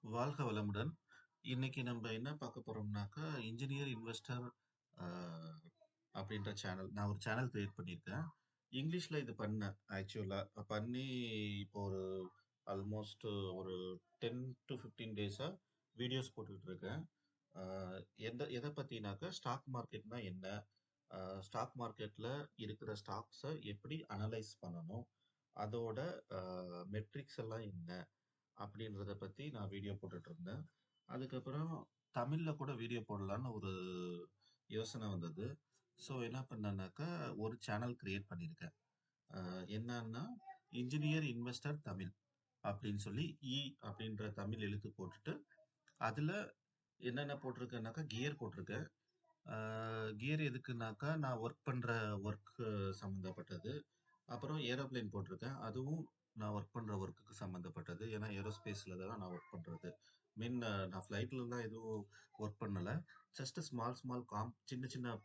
வாழ்க வளமுடன். இன்னைக்கு நம்ம என்ன பார்க்க போறோம்னாக்கா, இன்ஜினியர் இன்வெஸ்டர் அ அப்படின்ற சேனல். நான் ஒரு சேனல் கிரியேட் பண்ணியிருக்கேன். இங்கிலீஷ்ல இது பண்ணேன் ஆக்சுவலா. பண்ணி இப்போ ஒரு ஆல்மோஸ்ட் ஒரு 10 டூ 15 டேஸா வீடியோஸ் போட்டுட்டு இருக்கேன். அ எத பத்தினாக்கா, ஸ்டாக் மார்க்கெட்னா என்ன? ஸ்டாக் மார்க்கெட்ல இருக்கிற ஸ்டாக்ஸ எப்படி அனலைஸ் பண்ணணும்? அதோட அ மெட்ரிக்ஸ் எல்லாம் என்ன? அப்படின்றத பத்தி நான் வீடியோ போட்டுட்டு இருந்தேன். அதுக்கப்புறம் தமிழ்ல கூட வீடியோ போடலான்னு ஒரு யோசனை வந்தது. ஸோ என்ன பண்ணேன்னாக்கா, ஒரு சேனல் கிரியேட் பண்ணியிருக்கேன். என்னன்னா, இன்ஜினியர் இன்வெஸ்டர் தமிழ் அப்படின்னு சொல்லி அப்படின்ற தமிழ் எழுத்து போட்டுட்டு, அதுல என்னென்ன போட்டிருக்கேன்னாக்கா, கியர் போட்டிருக்கேன். கியர் எதுக்குன்னாக்கா, நான் ஒர்க் பண்ற ஒர்க் சம்மந்தப்பட்டது. அப்புறம் ஏரோப்ளேன் போட்டிருக்கேன். அதுவும் நான் ஒர்க் பண்ற ஒர்க்குக்கு சம்மந்தப்பட்டது. ஏன்னா ஏரோஸ்பேஸ்ல தான் நான் ஒர்க் பண்றது. நான் ஃப்ளைட்லலாம் எதுவும் ஒர்க் பண்ணல. ஜஸ்ட் ஸ்மால் ஸ்மால் சின்ன சின்ன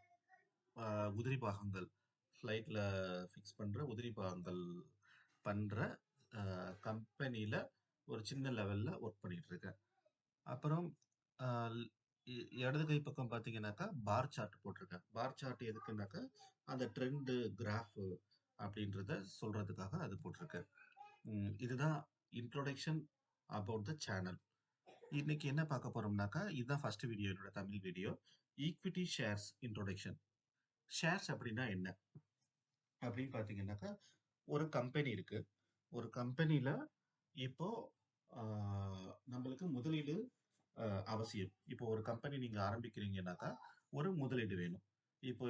அ உதிரி பாகங்கள். ஃப்ளைட்ல ஃபிக்ஸ் பண்ற உதிரி பாகங்கள் பண்ற கம்பெனில ஒரு சின்ன லெவல்ல ஒர்க் பண்ணிட்டு இருக்கேன். அப்புறம் அ இடது கை பக்கம் பார்த்தீங்கன்னாக்கா, பார் சார்ட் போட்டிருக்கேன். பார் சார்ட் எதுக்குன்னாக்கா, அந்த ட்ரெண்ட் கிராஃப் அப்படின்றத சொல்றதுக்காக அது போட்டிருக்கேன். இதுதான் இன்ட்ரோடக்ஷன் அபவுட் த சேனல். இன்னைக்கு என்ன பார்க்க போறோம்னாக்கா, இதுதான் ஃபர்ஸ்ட் வீடியோ, என்னோட Tamil video. Equity shares introduction. Shares அப்படின்னா என்ன அப்படின்னு பார்த்தீங்கன்னாக்கா, ஒரு கம்பெனி இருக்கு. ஒரு கம்பெனில இப்போ நம்மளுக்கு முதலீடு அவசியம். இப்போ ஒரு கம்பெனி நீங்க ஆரம்பிக்கிறீங்கன்னாக்கா, ஒரு முதலீடு வேணும். இப்போ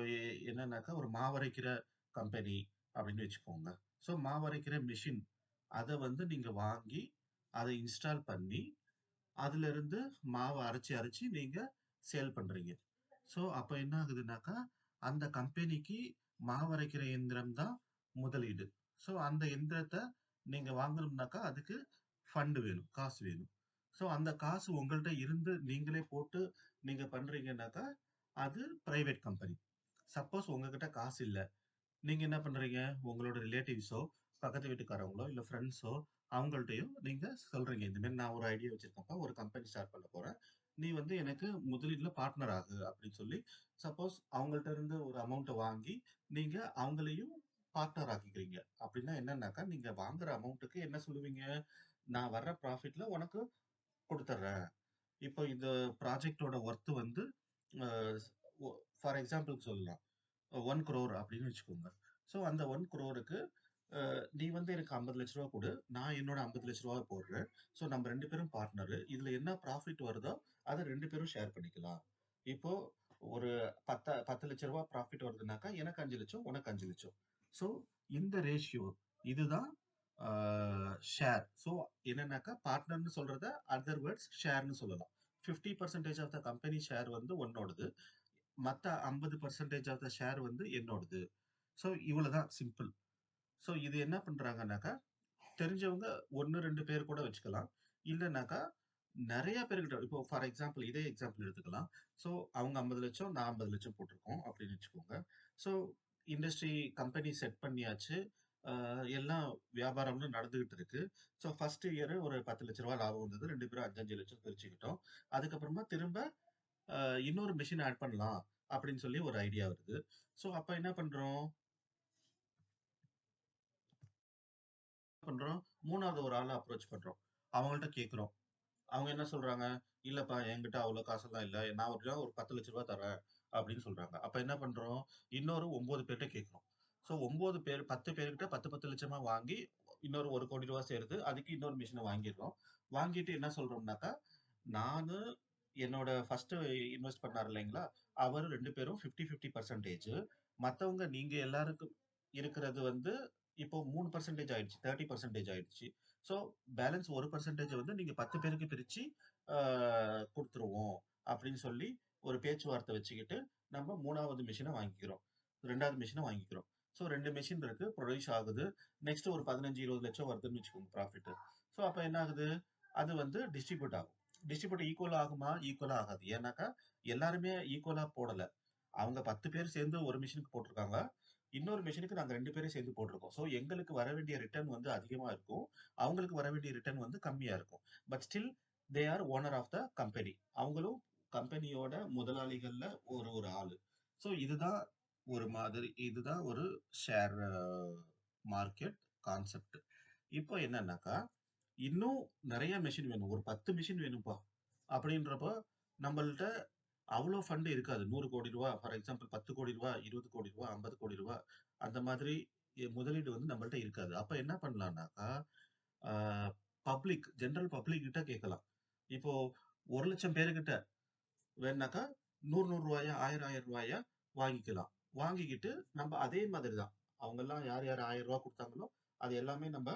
என்னன்னாக்கா, ஒரு மாவரைக்கிற கம்பெனி அப்படின்னு வச்சுக்கோங்க. ஸோ மாவரைக்கிற மிஷின் அத வந்து நீங்க வாங்கி, அத இன்ஸ்டால் பண்ணி, அதிலிருந்து மாவ அரைச்சு அரைச்சு நீங்க சேல் பண்றீங்க. ஸோ அப்ப என்ன ஆகுதுன்னாக்கா, அந்த கம்பெனிக்கு மாவரைக்கிற இயந்திரம் தான் முதலீடு. ஸோ அந்த எந்திரத்த நீங்க வாங்கணும்னாக்கா, அதுக்கு ஃபண்ட் வேணும். காசு வேணும். ஸோ அந்த காசு உங்கள்ட்ட இருந்து நீங்களே போட்டு நீங்க பண்றீங்கன்னாக்கா, அது பிரைவேட் கம்பெனி. சப்போஸ் உங்ககிட்ட காசு இல்ல. நீங்க என்ன பண்றீங்க? உங்களோட ரிலேட்டிவ்ஸோ, பக்கத்து வீட்டுக்காரவங்களோ, இல்ல ஃப்ரெண்ட்ஸோ அவங்கள்ட்டயும் நீங்க சொல்றீங்க. இந்த மாரி நான் ஒரு ஐடியா வச்சிருக்கேன்ப்பா. ஒரு கம்பெனி ஸ்டார்ட் பண்ண போறேன். நீ வந்து எனக்கு முதலீடுல பார்ட்னர் ஆகு அப்படின்னு சொல்லி, சப்போஸ் அவங்கள்ட்ட இருந்து ஒரு அமௌண்ட்ட வாங்கி, நீங்க அவங்களையும் பார்ட்னர் ஆக்கிக்கிறீங்க. அப்படின்னா என்னன்னாக்கா, நீங்க வாங்குற அமௌண்ட்டுக்கு என்ன சொல்லுவீங்க? நான் வர்ற ப்ராஃபிட்ல உனக்கு குடுத்துர்றேன். இப்போ இந்த ப்ராஜெக்ட்டோட வொர்த் வந்து அ ஒ ஃபார் எக்ஸாம்பிள்க்கு சொல்லலாம். 1 crore அப்படின்னு வச்சுக்கோங்க. ஸோ அந்த 1 crore நீ வந்து எனக்கு ரூ. 50,00,000 குடு. நான் என்னோட ரூ. 50,00,000 போடுறேன். ஸோ நம்ம 2 பேரும் பார்ட்னரு. இதுல என்ன ப்ராஃபிட் வருதோ, அத 2 பேரும் ஷேர் பண்ணிக்கலாம். இப்போ ஒரு 10,00,000 ப்ராஃபிட் வருதுன்னாக்கா, எனக்கு 5,00,000 உனக்கு 5,00,000. ஸோ இந்த ரேஷியோ இதுதான் ஆ ஷேர். ஸோ என்னன்னாக்கா, பார்ட்னர்ன்னு சொல்றத அதர் வேர்ட்ஸ் ஷேர்ன்னு சொல்லலாம். 50% ஆஃப் த கம்பெனி ஷேர் வந்து உன்னோடது. மத்த 50% ஆஃப் த ஷேர் வந்து என்னோடது. ஸோ இவ்வளவுதான் சிம்பிள். ஸோ இது என்ன பண்றாங்கன்னாக்கா, தெரிஞ்சவங்க 1, 2 பேர் கூட வச்சுக்கலாம். இல்லன்னாக்கா, நெறைய பேர்கிட்ட இப்போ ஃபார் எக்ஸாம்பிள் இதே எக்ஸாம்பிள் எடுத்துக்கலாம். ஸோ அவங்க 50,00,000 நான் 50,00,000 போட்டிருக்கோம் அப்படின்னு வச்சுக்கோங்க. ஸோ இண்டஸ்ட்ரி கம்பெனி செட் பண்ணியாச்சு. அ எல்லாம் வியாபாரம்னு நடந்துகிட்டு இருக்கு. ஸோ ஃபர்ஸ்ட் இயர் ஒரு ரூ. 10,00,000 லாபம் வந்தது. 2 பேரும் 5, 5,00,000 பிரிச்சுக்கிட்டோம். அதுக்கப்புறமா திரும்ப இன்னொரு மெஷின் ஆட் பண்ணலாம் அப்படின்னு சொல்லி ஒரு ஐடியா வருது. ஸோ அப்ப என்ன பண்றோம்? 3வது ஒரு ஆள அப்ரோச் பண்றோம். அவங்கள்ட்ட கேட்கிறோம். அவங்க என்ன சொல்றாங்க? "இல்லப்பா என்கிட்ட அவ்வளோ காசெல்லாம் இல்ல. நான் ஒரு ஒரு ரூ. 10,00,000 தரேன்" அப்படின்னு சொல்றாங்க. அப்ப என்ன பண்றோம்? இன்னொரு 9 பேர்ட்ட கேட்கிறோம். ஸோ 9 பேர் 10 பேர்கிட்ட 10, 10 லட்சமா வாங்கி இன்னொரு ரூ. 1,00,00,000 சேருது. அதுக்கு இன்னொரு மெஷின வாங்கிர்றோம். வாங்கிட்டு என்ன சொல்றோம்னாக்கா, நானு என்னோட ஃபர்ஸ்ட் இன்வெஸ்ட் பண்ணாரு இல்லைங்களா? அவரு 2 பேரும் 50, 50% மத்தவங்க நீங்க எல்லாருக்கும் இருக்கிறது வந்து இப்போ 3% ஆயிடுச்சு. 30% ஆயிடுச்சு. ஸோ பேலன்ஸ் 1% வந்து நீங்க 10 பேருக்கு பிரிச்சு ஆ குடுத்துருவோம் அப்படின்னு சொல்லி ஒரு பேச்சுவார்த்தை வச்சுக்கிட்டு, நம்ம 3வது மெஷின வாங்கிக்கிறோம். 2வது மெஷின வாங்கிக்கிறோம். ஸோ 2 மெஷின் இருக்கு. ப்ரொடியூஸ் ஆகுது. நெக்ஸ்ட் ஒரு 15, 20 லட்சம் வருதுன்னு வச்சுக்கோங்க ப்ராஃபிட். ஸோ அப்ப என்ன ஆகுது? அது வந்து டிஸ்ட்ரிபியூட் ஆகும். டிஸ்ட்ரிபியூட் ஈக்குவலா ஆகுமா? ஈக்குவலா ஆகாது. ஏன்னாக்கா, எல்லாருமே ஈக்குவலா போடல. அவங்க 10 பேர் சேர்ந்து ஒரு மெஷினுக்கு போட்டிருக்காங்க. இன்னொரு மெஷினுக்கு நாங்க 2 பேரும் சேர்ந்து போட்டிருக்கோம். ஸோ எங்களுக்கு வர வேண்டிய ரிட்டர்ன் வந்து அதிகமா இருக்கும். அவங்களுக்கு வர வேண்டிய ரிட்டர்ன் வந்து கம்மியா இருக்கும். But still they are owner of the company. அவங்களும் கம்பெனியோட முதலாளிகள்ல ஒரு ஆளு. ஸோ இதுதான் ஒரு ஷேர் மார்க்கெட் கான்செப்ட். இப்போ என்னன்னாக்கா, இன்னும் நிறைய மெஷின் வேணும். ஒரு 10 மெஷின் வேணும்ப்பா. அப்படின்றப்போ நம்மள்ட்ட அவ்வளோ ஃபண்ட் இருக்காது. ரூ. 100,00,00,000 ஃபார் எக்ஸாம்பிள் ரூ. 10,00,00,000, ரூ. 20,00,00,000, ரூ. 50,00,00,000 அந்த மாதிரி முதலீடு வந்து நம்மள்ட்ட இருக்காது. அப்ப என்ன பண்ணலாம்னாக்கா, ஆ ஜெனரல் பப்ளிக் கிட்ட கேட்கலாம். இப்போ 1,00,000 பேருகிட்ட வேணுனாக்கா ரூ. 100, ரூ. 100, ரூ. 1000 வாங்கிக்கலாம். வாங்கிக்கிட்டு நம்ம அதே மாதிரி தான். அவங்கெல்லாம் யார் யார் ரூ. 1000 குடுத்தாங்களோ, அது எல்லாமே நம்ம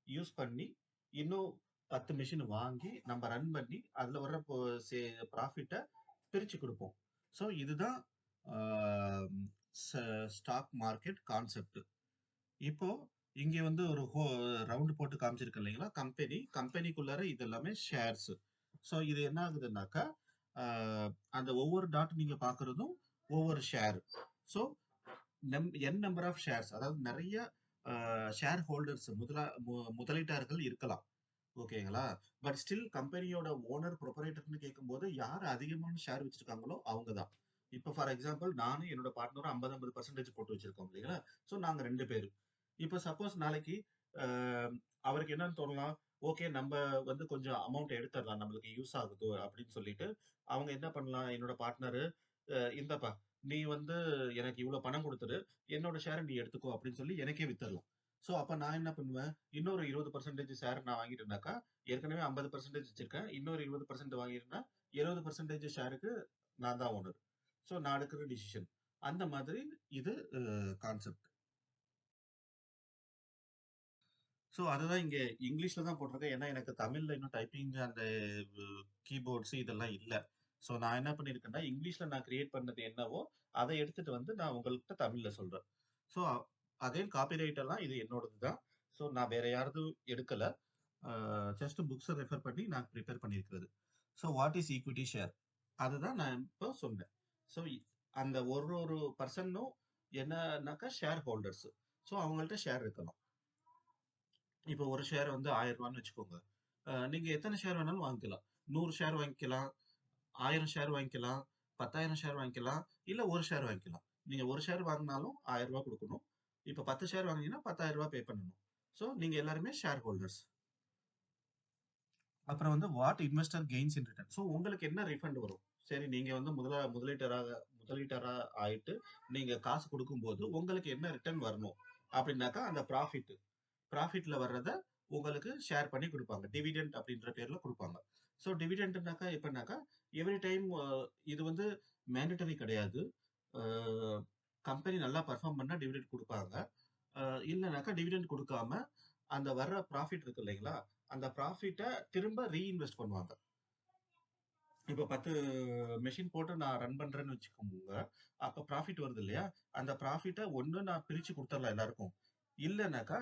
யூஸ் பண்ணி, இன்னும் 10 மெஷின் வாங்கி, நம்ம ரன் பண்ணி, அதுல வர்ற ப்ராஃபிட்ட பிரிச்சு குடுப்போம். ஸோ இதுதான் ஆ ஸ்டாக் மார்க்கெட் கான்செப்ட். இப்போ இங்க வந்து ஒரு ரவுண்ட் போட்டு காமிச்சிருக்கு இல்லைங்களா? கம்பெனிக்குள்ளார இது எல்லாமே ஷேர்ஸ். ஸோ இது என்ன ஆகுதுன்னாக்கா, அந்த ஒவ்வொரு டாட் நீங்க பார்க்குறதும் ஒவ்வொரு share. So N number of shares, அதாவது நிறைய ஷேர் ஹோல்டர்ஸ் முதலீட்டாளர்கள் இருக்கலாம். ஓகேங்களா? பட் ஸ்டில் கம்பெனியோட ஓனர் ப்ரொப்ரைட்டர்னு கேட்கும்போது யார் அதிகமான ஷேர் வச்சிருக்காங்களோ அவங்க தான். இப்போ ஃபார் எக்ஸாம்பிள் நானும் என்னோட பார்ட்னரும் 50-50% போட்டு வச்சிருக்கோம் இல்லைங்களா? ஸோ நாங்க 2 பேரு. இப்போ சப்போஸ் நாளைக்கு அஹ், அவருக்கு என்னன்னு தோணலாம், ஓகே நம்ம வந்து கொஞ்சம் அமௌண்ட் எடுத்துடலாம் நம்மளுக்கு யூஸ் ஆகுது அப்படின்னு சொல்லிட்டு அவங்க என்ன பண்ணலாம், என்னோட பார்ட்னரு இந்தப்பா நீ வந்து எனக்கு இவ்வளவு பணம் கொடுத்துரு, என்னோட ஷேரை நீ எடுத்துக்கோ அப்படின்னு சொல்லி எனக்கே வித்துடலாம். ஸோ அப்ப நான் என்ன பண்ணுவேன், இன்னொரு 20% ஷேர் நான் வாங்கிட்டேன்னாக்கா, ஏற்கனவே 50% வச்சிருக்கேன், இன்னொரு 20% வாங்கிட்டேன்னா 70% ஷேருக்கு நான் தான் ஓனர். ஸோ நான் எடுக்கிற டிசிஷன் அந்த மாதிரி இது கான்செப்ட். ஸோ அதுதான் இங்க இங்கிலீஷ்ல தான் போட்டிருக்கேன். ஏன்னா எனக்கு தமிழ்ல இன்னும் டைப்பிங் அந்த கீபோர்ட்ஸ் இதெல்லாம் இல்ல. ஸோ நான் என்ன பண்ணியிருக்கேன்னா, இங்கிலீஷ்ல நான் கிரியேட் பண்ணது என்னவோ, அத எடுத்துட்டு வந்து நான் உங்கள்ட்ட தமிழ்ல சொல்றேன். ஸோ அகைன் காப்பிரைட் எல்லாம் இது என்னோடது தான். ஸோ நான் வேற யாரதும் எடுக்கல. ஜஸ்ட் புக்ஸ ரெஃபர் பண்ணி நான் ப்ரிப்பேர் பண்ணியிருக்கிறது. So what is equity share? அதுதான் நான் இப்போ சொன்னேன். ஸோ அந்த ஒரு ஒரு பர்சனும் என்னன்னாக்கா ஷேர் ஹோல்டர்ஸ். ஸோ அவங்கள்ட்ட ஷேர் இருக்கலாம். இப்போ ஒரு ஷேர் வந்து ரூ. 1000 வச்சுக்கோங்க. நீங்க எத்தனை ஷேர் வேணாலும் வாங்கிக்கலாம். 100 ஷேர் வாங்கிக்கலாம், 1000 ஷேர் வாங்கிக்கலாம், 10,000 ஷேர் வாங்கிக்கலாம், இல்ல 1 ஷேர் வாங்கிக்கலாம். நீங்க 1 ஷேர் வாங்கினாலும் ரூ. 1000 குடுக்கணும். இப்ப 10 ஷேர் வாங்குனீங்கன்னா ரூ. 10,000 பே பண்ணணும். ஸோ நீங்க எல்லாருமே ஷேர் ஹோல்டர்ஸ். அப்புறம் வந்து what investor gains in return. So உங்களுக்கு என்ன ரிஃபண்ட் வரும்? சரி நீங்க வந்து முதலீட்டரா ஆயிட்டு நீங்க காசு குடுக்கும்போது உங்களுக்கு என்ன ரிட்டர்ன் வரணும்? அப்படின்னாக்கா அந்த ப்ராஃபிட்ல வர்றத உங்களுக்கு ஷேர் பண்ணி குடுப்பாங்க. டிவிடெண்ட் அப்படின்ற பேர்ல குடுப்பாங்க. ஸோ டிவிடெண்ட்னாக்கா எப்படின்னாக்கா, எவ்ரி டைம் இது வந்து மேண்டட்டரி கிடையாது. அ கம்பெனி நல்லா பெர்ஃபார்ம் பண்ணா டிவிடெண்ட் குடுப்பாங்க. இல்லனாக்கா டிவிடெண்ட் குடுக்காம, அந்த வர்ற ப்ராஃபிட் இருக்கு இல்லைங்களா? அந்த ப்ராஃபிட்ட திரும்ப ரீஇன்வெஸ்ட் பண்ணுவாங்க. இப்ப 10 மெஷின் போட்டு நான் ரன் பண்றேன்னு வச்சுக்கோங்க. அப்ப ப்ராஃபிட் வருது இல்லையா? அந்த ப்ராஃபிட்ட ஒண்ணு நான் பிரிச்சு குடுத்துரலாம் எல்லாருக்கும். இல்லனாக்கா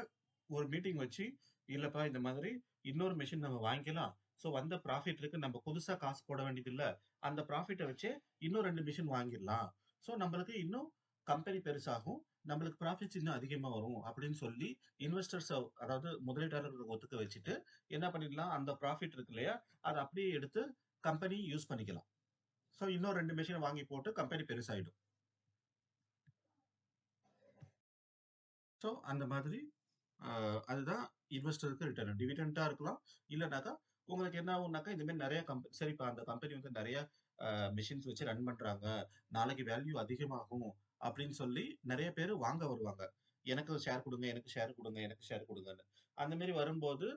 ஒரு மீட்டிங் வச்சு, இல்லப்பா இந்த மாதிரி இன்னொரு மெஷின் நம்ம வாங்கிக்கலாம். ஸோ வந்த ப்ராஃபிட் இருக்கு. நம்ம புதுசா காசு போட வேண்டியதில்ல. அந்த ப்ராஃபிட்ட வச்சே இன்னும் 2 மெஷின் வாங்கிடலாம். ஸோ நம்மளுக்கு இன்னும் கம்பெனி பெருசாகும். நம்மளுக்கு ப்ராஃபிட்ஸ் இன்னும் அதிகமா வரும் அப்படின்னு சொல்லி இன்வெஸ்டர்ஸ, அதாவது முதலீட்டாளர்கள ஒத்துக்க வச்சுட்டு என்ன பண்ணிடலாம், அந்த ப்ராஃபிட் இருக்கு இல்லையா? அத அப்படியே எடுத்து கம்பெனி யூஸ் பண்ணிக்கலாம். ஸோ இன்னும் 2 மெஷின் வாங்கி போட்டு கம்பெனி பெருசாயிடும். ஸோ அந்த மாதிரி அதுதான் இன்வெஸ்டருக்கு ரிட்டர்ன். டிவிடெண்டா இருக்கலாம். இல்லனாக்கா உங்களுக்கு என்ன ஆகும்னாக்கா, இந்த மாரி நெறைய சரிப்பா அந்த கம்பெனி வந்து நெறைய மெஷின்ஸ் வச்சு ரன் பண்றாங்க. நாளைக்கு வேல்யூ அதிகமாகும் அப்படின்னு சொல்லி நெறைய பேரு வாங்க வருவாங்க. எனக்கு ஷேர் குடுங்க, எனக்கு ஷேர் குடுங்க, எனக்கு ஷேர் குடுங்கன்னு. அந்த மாரி வரும்போது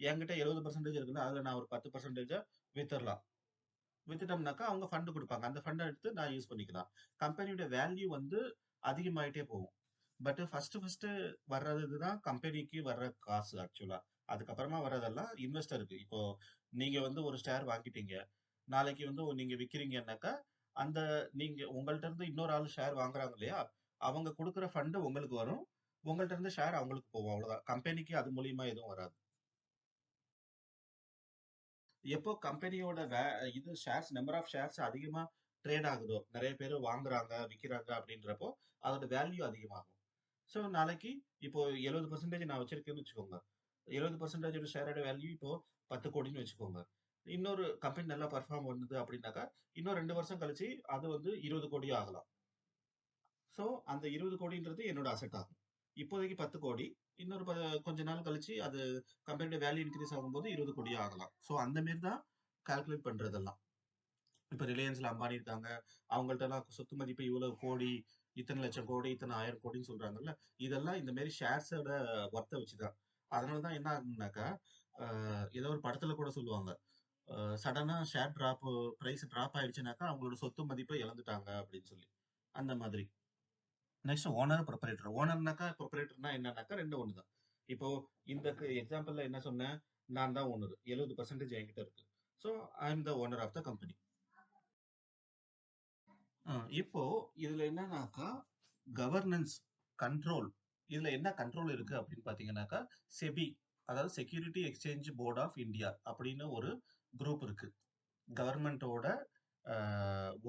என்கிட்ட 70% இருக்குல்ல, அதுல நான் ஒரு 10% வித்துறலாம். வித்துட்டோம்னாக்கா அவங்க ஃபண்ட் குடுப்பாங்க. அந்த ஃபண்ட எடுத்து நான் யூஸ் பண்ணிக்கலாம். கம்பெனியோட வேல்யூ வந்து அதிகமாயிட்டே போகும். பட் ஃபர்ஸ்ட்டு வர்றது தான் கம்பெனிக்கு வர்ற காசு ஆக்சுவலா. அதுக்கப்புறமா வர்றதெல்லாம் இன்வெஸ்டருக்கு. இப்போ நீங்க வந்து ஒரு ஷேர் வாங்கிட்டீங்க. நாளைக்கு வந்து நீங்க விக்கிறீங்கன்னாக்கா, அந்த நீங்க உங்கள்ட்ட இருந்து இன்னொரு ஆள் ஷேர் வாங்குறாங்க இல்லையா? அவங்க குடுக்குற ஃபண்ட் உங்களுக்கு வரும். உங்கள்ட்ட இருந்து ஷேர் அவங்களுக்கு போகும். அவ்வளவுதான். கம்பெனிக்கு அது மூலியமா எதுவும் வராது. எப்போ கம்பெனியோட இது ஷேர்ஸ் நம்பர் ஆஃப் ஷேர்ஸ் அதிகமா ட்ரேட் ஆகுதோ, நிறைய பேர் வாங்குறாங்க, விக்கிறாங்க அப்படின்றப்போ அதோட வேல்யூ அதிகமாகும். ஸோ நாளைக்கு இப்போ 70% நான் வச்சிருக்கேன்னு வச்சுக்கோங்க. 70% ஷேரோட வேல்யூ இப்போ 10 கோடின்னு வச்சுக்கோங்க. இன்னொரு கம்பெனி நல்லா பெர்ஃபார்ம் பண்ணுது அப்படின்னாக்கா, இன்னும் 2 வருஷம் கழிச்சு அது வந்து 20 கோடி ஆகலாம். ஸோ அந்த 20 கோடின்றது என்னோட அசெட் ஆகும். இப்போதைக்கு 10 கோடி. இன்னொரு கொஞ்ச நாள் கழிச்சு அது கம்பெனியோட வேல்யூ இன்கிரீஸ் ஆகும்போது 20 கோடி ஆகலாம். ஸோ அந்த மாரி தான் கால்குலேட் பண்றதெல்லாம். இப்ப ரிலையன்ஸ்ல அம்பானி இருக்காங்க. அவங்கள்ட்டலாம் சொத்து மதிப்பு இவ்வளவு கோடி, இத்தனை லட்சம் கோடி, இத்தனை 1000 கோடின்னு சொல்றாங்கல்ல. இதெல்லாம் இந்த மாரி ஷேர்ஸோட வொர்த்த வச்சுதான். அதனால தான் என்ன ஆகும்னாக்கா, அ ஏதோ ஒரு படத்துல கூட சொல்லுவாங்க. சடனா ஷேர் பிரைஸ் டிராப் ஆயிடுச்சுனாக்கா, அவங்களோட சொத்து மதிப்பை இழந்துட்டாங்க அப்படின்னு சொல்லி. அந்த மாதிரி. Next owner, proprietor. ஓனர்னாக்கா, ப்ரொப்ரைட்டர்னா என்னன்னாக்கா 2 ஒண்ணு தான். இப்போ இந்த எக்ஸாம்பிள்ல என்ன சொன்னேன்? நான் தான் ஓனர். 70% என்கிட்ட இருக்கு. So I am the owner of the company. இப்போ இதுல என்னன்னாக்கா, கவர்னன்ஸ், கண்ட்ரோல். இதுல என்ன கண்ட்ரோல் இருக்கு அப்படின்னு பாத்தீங்கன்னாக்கா, செபி, அதாவது security exchange board of India அப்படின்னு ஒரு குரூப் இருக்கு. கவர்மெண்டோட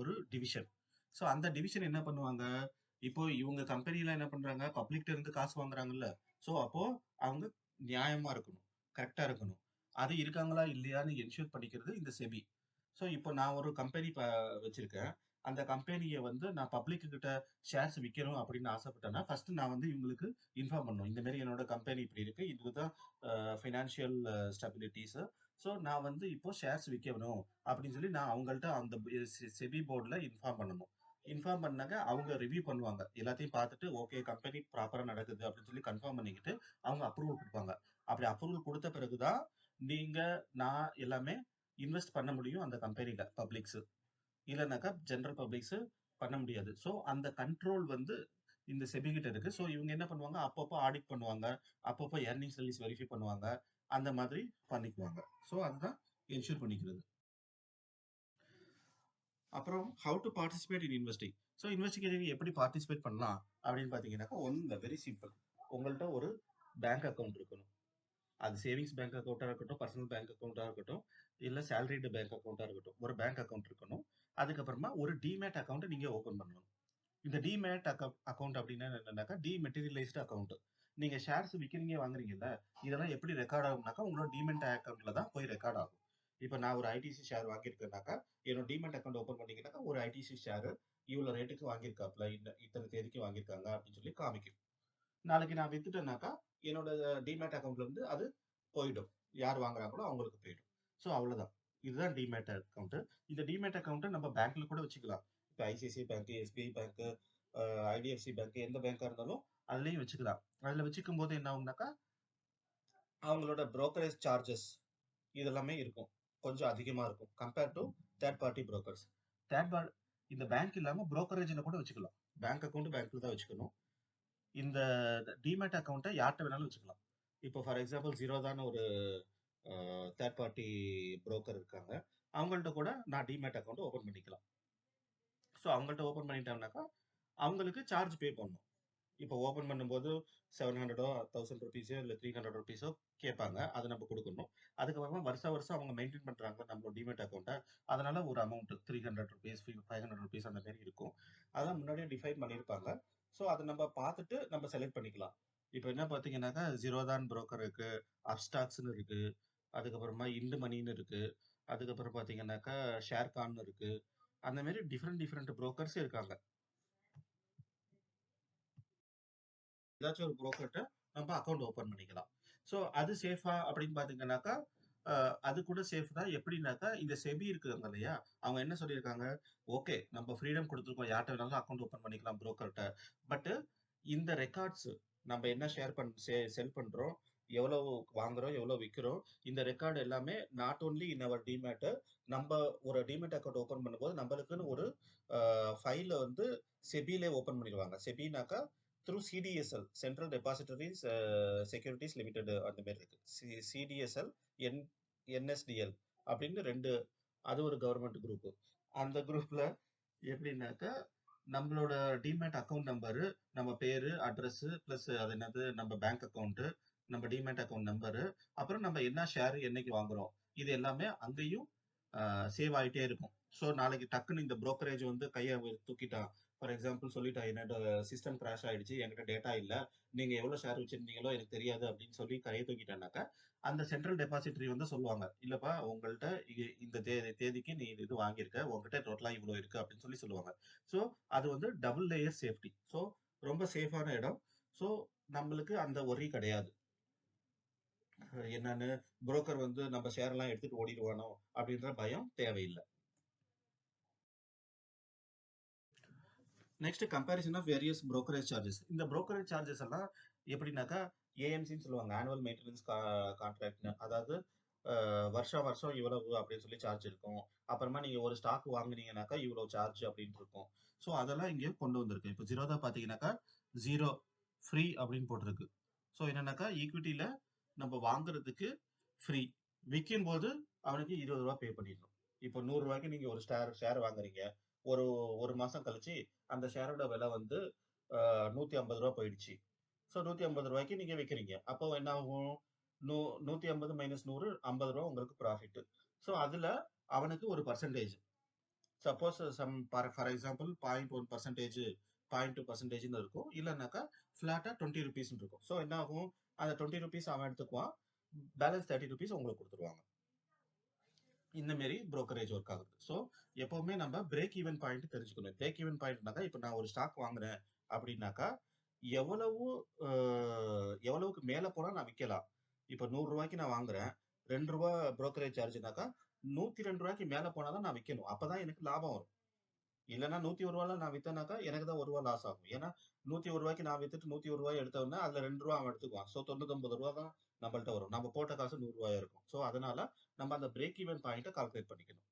ஒரு டிவிஷன். ஸோ அந்த டிவிஷன் என்ன பண்ணுவாங்க? இப்போ இவங்க கம்பெனில என்ன பண்றாங்க? பப்ளிக்ட்ட இருந்து காசு வாங்குறாங்கல்ல. ஸோ அப்போ அவங்க நியாயமா இருக்கணும். கரெக்ட்டா இருக்கணும். அது இருக்காங்களா? இல்லையான்னு என்ஷூர் பண்ணிக்கிறது இந்த செபி. ஸோ இப்போ நான் ஒரு கம்பெனி வச்சிருக்கேன். அந்த கம்பெனிய வந்து நான் பப்ளிக் கிட்ட ஷேர்ஸ் விக்கணும் அப்படின்னு ஆசைப்பட்டேன்னா, ஃபர்ஸ்ட் நான் வந்து இவங்களுக்கு இன்ஃபார்ம் பண்ணணும். இந்த மாரி என்னோட கம்பெனி இப்படி இருக்கு. இதுதான் ஃபினான்ஷியல் ஸ்டெபிலிட்டீஸ். ஸோ நான் வந்து இப்போ ஷேர்ஸ் விக்கணும் அப்படின்னு சொல்லி நான் அவங்கள்ட்ட அந்த செபி போர்டுல இன்ஃபார்ம் பண்ணணும். இன்ஃபார்ம் பண்ணாங்க அவங்க ரிவ்யூ பண்ணுவாங்க. எல்லாத்தையும் பார்த்துட்டு ஓகே கம்பெனி ப்ராப்பரா நடக்குது அப்படின்னு சொல்லி கன்ஃபார்ம் பண்ணிக்கிட்டு அவங்க அப்ரூவல் குடுப்பாங்க. அப்படி அப்ரூவல் குடுத்த பிறகு தான் நீங்க, நான் எல்லாமே இன்வெஸ்ட் பண்ண முடியும் அந்த கம்பெனில பப்ளிக்ஸ். இல்லனாக்கா ஜெனரல் பப்ளிக்ஸ் பண்ண முடியாது. ஸோ அந்த கண்ட்ரோல் வந்து இந்த செபி கிட்ட இருக்கு. ஸோ இவங்க என்ன பண்ணுவாங்க, அப்பப்போ ஆடிட் பண்ணுவாங்க. அப்பப்போ எர்னிங்ஸ் ரிலீஸ் வெரிஃபை பண்ணுவாங்க. அந்த மாதிரி பண்ணிக்குவாங்க. ஸோ அதுதான் என்ஷூர் பண்ணிக்கிறது. அப்புறம் how to participate in investing. So investigation எப்படி பார்ட்டிசிபேட் பண்ணலாம் அப்படின்னு பார்த்தீங்கன்னாக்கா, ஒன்றும் இல்லை, வெரி சிம்பிள். உங்கள்ட்ட ஒரு பேங்க் அக்கவுண்ட் இருக்கணும். அது சேவிங்ஸ் பேங்க் அக்கவுண்டா இருக்கட்டும், பர்சனல் பேங்க் அக்கவுண்டா இருக்கட்டும், இல்ல சேலரிடு பேங்க் அக்கவுண்டா இருக்கட்டும். ஒரு பேங்க் அக்கவுண்ட் இருக்கணும். அதுக்கப்புறமா ஒரு டிமேட் அக்கவுண்ட் நீங்க ஓபன் பண்ணணும். இந்த டிமேட் அக்கவுண்ட் அப்படின்னா என்னன்னாக்கா, டிமெட்டீரியலைஸ்டு அக்கவுண்ட். நீங்க ஷேர்ஸ் விக்கிறீங்க, வாங்குறீங்கல்ல, இதெல்லாம் எப்படி ரெக்கார்ட் ஆகும்னாக்கா, உங்களோட டிமெட் அக்கவுண்ட்ல தான் போய் ரெக்கார்ட் ஆகும். இப்போ நான் ஒரு ஐடிசி ஷேர் வாங்கியிருக்கேன்னாக்கா, என்னோட டிமெட் அக்கவுண்ட் ஓபன் பண்ணீங்கன்னாக்கா, ஒரு ஐடிசி ஷேர் இவ்வளவு ரேட்டுக்கு வாங்கியிருக்காப்ல, இத்தனை தேதிக்கு வாங்கியிருக்காங்க அப்படின்னு சொல்லி காமிக்கும். நாளைக்கு நான் வித்துட்டேன்னாக்கா, என்னோட டிமேட் அக்கவுண்ட்ல இருந்து அது போயிடும். யார் வாங்குறாங்களோ அவங்களுக்கு போயிடும். ஸோ அவ்வளவுதான். இதுதான் டிமேட் அக்கவுண்ட். இந்த டிமேட் அக்கவுண்ட் நம்ம பேங்க்ல கூட வச்சுக்கலாம். இப்போ ICICI bank, SBI bank, IDFC bank, எந்த பேங்கா இருந்தாலும் அதுலயும் வச்சுக்கலாம். அதுல வச்சுக்கும் போது என்ன ஆகும்னாக்கா, அவங்களோட brokerage சார்ஜஸ் இதெல்லாமே இருக்கும். கொஞ்சம் அதிகமா இருக்கும். Compare to third party brokers. Third party இந்த பேங்க் இல்லாம புரோக்கரேஜ்ல கூட வச்சுக்கலாம். பேங்க் அக்கவுண்ட் பேங்க்ல தான் வச்சுக்கணும். இந்த டிமேட் அக்கௌண்ட்டை யார்கிட்ட வேணாலும் வச்சுக்கலாம். இப்போ ஃபார் எக்ஸாம்பிள் ஜீரோதான்னு ஒரு தேர்ட் பார்ட்டி புரோக்கர் இருக்காங்க. அவங்கள்ட்ட கூட நான் டிமேட் அக்கௌண்ட் ஓபன் பண்ணிக்கலாம். ஸோ அவங்கள்ட்ட ஓபன் பண்ணிட்டோம்னாக்கா அவங்களுக்கு சார்ஜ் பே பண்ணணும். இப்போ ஓபன் பண்ணும்போது 700 1000 ருபீஸோ இல்லை 300 ருபீஸோ கேட்பாங்க. அதை நம்ம கொடுக்கணும். அதுக்கப்புறமா வருஷம் வருஷம் அவங்க மெயின்டைன் பண்றாங்க நம்மளோட டிமேட் அக்கௌண்ட்டை. அதனால ஒரு அமௌண்ட் 300 ருபீஸ் 500 ருபீஸ் அந்த மாதிரி இருக்கும். அதான் முன்னாடியே டிஃபைன் பண்ணியிருப்பாங்க. ஸோ அதை நம்ம பார்த்துட்டு நம்ம செலக்ட் பண்ணிக்கலாம். இப்போ என்ன பார்த்தீங்கன்னாக்கா, ஜீரோதான் புரோக்கர் இருக்கு, அப்ஸ்டாக்ஸ்னு இருக்கு, அதுக்கப்புறமா இந்து மணின்னு இருக்கு, அதுக்கப்புறம் பார்த்தீங்கன்னாக்கா ஷேர்கான்னு இருக்கு. அந்த மாதிரி டிஃப்ரெண்ட் டிஃப்ரெண்ட் புரோக்கர்ஸ் இருக்காங்க. ஏதாச்சும் ஒரு புரோக்கர்ட்ட நம்ம அக்கவுண்ட் ஓபன் பண்ணிக்கலாம். ஸோ அது சேஃபா அப்படின்னு பார்த்தீங்கன்னாக்கா, அது கூட சேஃப் தான். எப்படின்னாக்கா, இந்த செபி இருக்காங்க இல்லையா? அவங்க என்ன சொல்லியிருக்காங்க, ஓகே நம்ம ஃப்ரீடம் குடுத்துருக்கோம். யார்ட்ட வேணாலும் அக்கவுண்ட் ஓப்பன் பண்ணிக்கலாம் புரோக்கர்ட்ட. பட் இந்த ரெக்கார்ட்ஸ் நம்ம என்ன ஷேர் செல் பண்றோம், எவ்வளவு வாங்குறோம், எவ்வளவு விக்கிறோம், இந்த ரெக்கார்ட் எல்லாமே not only in our demat. நம்ம ஒரு டிமேட் அக்கவுண்ட் ஓப்பன் பண்ணும்போது நம்மளுக்குன்னு ஒரு ஃபைல வந்து செபிலே ஓப்பன் பண்ணிடுவாங்க. செபினாக்கா through CDSL, central depositories securities limited அந்த மாதிரி இருக்கு. சிடிஎஸ்எல், என் என்எஸ்டிஎல் அப்படின்னு 2, அது ஒரு கவர்மெண்ட் குரூப். அந்த குரூப்ல எப்படின்னாக்கா, நம்மளோட டிமேட் அக்கவுண்ட் நம்பரு, நம்ம பேரு, அட்ரஸ் பிளஸ் அது என்னது நம்ம பேங்க் அக்கவுண்ட், நம்ம டிமேட் அக்கவுண்ட் நம்பரு, அப்புறம் நம்ம என்ன ஷேர் என்னைக்கு வாங்குறோம், இது எல்லாமே அங்கேயும் சேவ் ஆயிட்டே இருக்கும். ஸோ நாளைக்கு டக்குன்னு இந்த brokerage வந்து கையை தூக்கிட்டான். ஃபார் எக்ஸாம்பிள் சொல்லிட்டான், என்னோட சிஸ்டம் கிராஷ் ஆயிடுச்சு, என்கிட்ட டேட்டா இல்ல, நீங்க எவ்வளவு ஷேர் வச்சிருந்தீங்களோ எனக்கு தெரியாது அப்படின்னு சொல்லி கையை தூக்கிட்டானாக்கா, அந்த சென்ட்ரல் டெபாசிட்டரி வந்து சொல்லுவாங்க, இல்லப்பா உங்கள்ட்ட தேதிக்கு நீ இது வாங்கியிருக்க. உன்கிட்ட டோட்டலா இவ்வளோ இருக்கு அப்படின்னு சொல்லுவாங்க. ஸோ அது வந்து டபுள் லேயர் சேஃப்டி. ஸோ ரொம்ப சேஃபான இடம். ஸோ நம்மளுக்கு அந்த ஒர்ரி கிடையாது. என்னன்னு புரோக்கர் வந்து நம்ம ஷேர் எல்லாம் எடுத்துட்டு ஓடிடுவானோ அப்படின்ற பயம் தேவையில்லை. Next comparison of various brokerage charges. இந்த brokerage சார்ஜஸ் எல்லாம் எப்படின்னாக்கா ஏஎம்சின்னு சொல்லுவாங்க, ஆனுவல் மெயின்டெனன்ஸ் கான்ட்ராக்ட்னு. அதாவது வருஷம் வருஷம் இவ்வளவு அப்படின்னு சொல்லி சார்ஜ் இருக்கும். அப்புறமா நீங்க ஒரு ஸ்டாக் வாங்குனீங்கன்னாக்கா இவ்வளவு சார்ஜ் அப்படின்னு இருக்கும். ஸோ அதெல்லாம் இங்கே கொண்டு வந்திருக்கு. இப்போ ஜீரோதா பார்த்தீங்கன்னாக்கா ஜீரோ ஃப்ரீ அப்படின்னு போட்டிருக்கு. ஸோ என்னன்னாக்கா ஈக்விட்டியில நம்ம வாங்குறதுக்கு ஃப்ரீ, விற்கும் போது அவனுக்கு 20 ரூபா பே பண்ணிடணும். இப்போ 100 ரூபாய்க்கு நீங்க ஒரு ஷேர் வாங்குறீங்க. ஒரு ஒரு மாசம் கழிச்சு அந்த ஷேரோட விலை வந்து 150 ரூபா போயிடுச்சு. ஸோ 150 ரூபாய்க்கு நீங்க விற்கிறீங்க. அப்போ என்ன ஆகும்? 150 மைனஸ் 100 50 ரூபா உங்களுக்கு ப்ராஃபிட். ஸோ அதுல அவனுக்கு ஒரு பர்சன்டேஜ், சப்போஸ் ஃபார் எக்ஸாம்பிள் 0.1%, 0.2% இருக்கும். இல்லைன்னாக்கா ஃபிளாட்டா 20 ருபீஸ் இருக்கும். ஸோ என்ன ஆகும்? அந்த 20 ருபீஸ் அவன் எடுத்துக்குவான், பேலன்ஸ் 30 ருபீஸ் உங்களுக்கு கொடுத்துருவாங்க. இந்த மாரி brokerage ஒர்க் ஆகுது. ஸோ எப்பவுமே நம்ம பிரேக் ஈவன் பாயிண்ட் தெரிஞ்சுக்கணும். பிரேக் ஈவன் பாயிண்ட்னாக்கா இப்போ நான் ஒரு ஸ்டாக் வாங்குறேன் அப்படின்னாக்கா எவ்வளவு எவ்வளவுக்கு மேல போனா நான் விற்கலாம். இப்போ 100 ரூபாய்க்கு நான் வாங்குறேன், 2 ரூபா brokerage சார்ஜ்னாக்கா 102 ரூபாய்க்கு மேல போனா தான் நான் விற்கணும். அப்பதான் எனக்கு லாபம் வரும். இல்லைன்னா 101 ரூபால நான் வித்தேனாக்கா எனக்கு தான் 1 ரூபா லாஸ் ஆகும். ஏன்னா 101 ரூபாய்க்கு நான் வித்துட்டு 101 ரூபாய் எடுத்தவொடனே அதுல 2 ரூபா அவன் எடுத்துக்குவான். ஸோ 99 ரூபா தான் நம்மள்ட்ட வரும். நம்ம போட்ட காசு 100 ரூபாயா இருக்கும். ஸோ அதனால நம்ம அந்த பிரேக் ஈவன் பாயிண்ட்டை கால்குலேட் பண்ணிக்கணும்.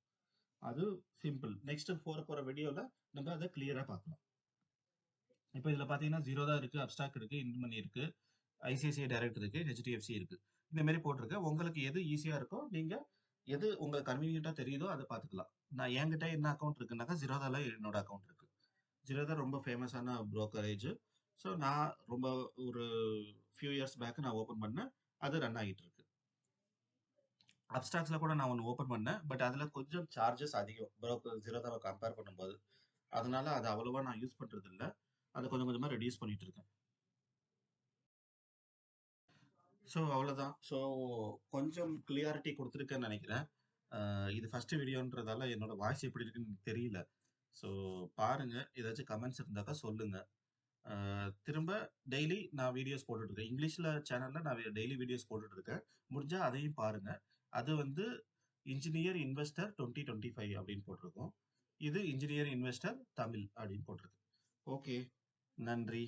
அது சிம்பிள். நெக்ஸ்ட் போற வீடியோல நம்ம அதை கிளியரா பார்க்கலாம். இப்போ இதுல பாத்தீங்கன்னா ஜீரோ தான் இருக்கு, அப்ஸ்டாக் இருக்கு, இன்மனி இருக்கு, ஐசிஐசிஐ டைரக்ட் இருக்கு, ஹெச்டிஎஃப்சி இருக்கு. இந்த மாதிரி போட்டிருக்கேன். உங்களுக்கு எது ஈஸியா இருக்கோ நீங்க எது உங்களுக்கு கன்வீனியன்ட்டா தெரியுதோ அதை பார்த்துக்கலாம். நான் என்கிட்ட என்ன அக்கௌண்ட் இருக்குன்னாக்கா ஜீரோதால என்னோட அக்கௌண்ட் இருக்கு. ஜீரோதா ரொம்ப ஃபேமஸான brokerage. ஸோ நான் ரொம்ப ஒரு ஃபியூ இயர்ஸ் பேக் நான் ஓப்பன் பண்ணேன். அது ரன் ஆகிட்டு இருக்கு. அப்ஸ்டாக்ஸ்ல கூட நான் ஒன்று ஓப்பன் பண்ணேன். பட் அதுல கொஞ்சம் சார்ஜஸ் அதிகம் ஜீரோதாவை கம்பேர் பண்ணும்போது. அதனால அது அவ்வளவா நான் யூஸ் பண்றது இல்ல. அதை கொஞ்சம் கொஞ்சமா ரெடியூஸ் பண்ணிட்டு இருக்கேன். ஸோ அவ்வளோதான். ஸோ கொஞ்சம் கிளியாரிட்டி கொடுத்துருக்கேன்னு நினைக்கிறேன். இது ஃபர்ஸ்ட் வீடியோன்றதால என்னோட வாய்ஸ் எப்படி இருக்குன்னு எனக்கு தெரியல. ஸோ பாருங்க, ஏதாச்சும் கமெண்ட்ஸ் இருந்தாக்கா சொல்லுங்க. திரும்ப டெய்லி நான் வீடியோஸ் போட்டுட்டு இருக்கேன். இங்கிலீஷ்ல சேனல்ல நான் டெய்லி வீடியோஸ் போட்டுட்டு இருக்கேன். முடிஞ்சா அதையும் பாருங்க. அது வந்து இன்ஜினியர் இன்வெஸ்டர் 2025 அப்படின்னு போட்டிருக்கோம். இது இன்ஜினியர் இன்வெஸ்டர் தமிழ் அப்படின்னு போட்டிருக்கு. ஓகே, நன்றி.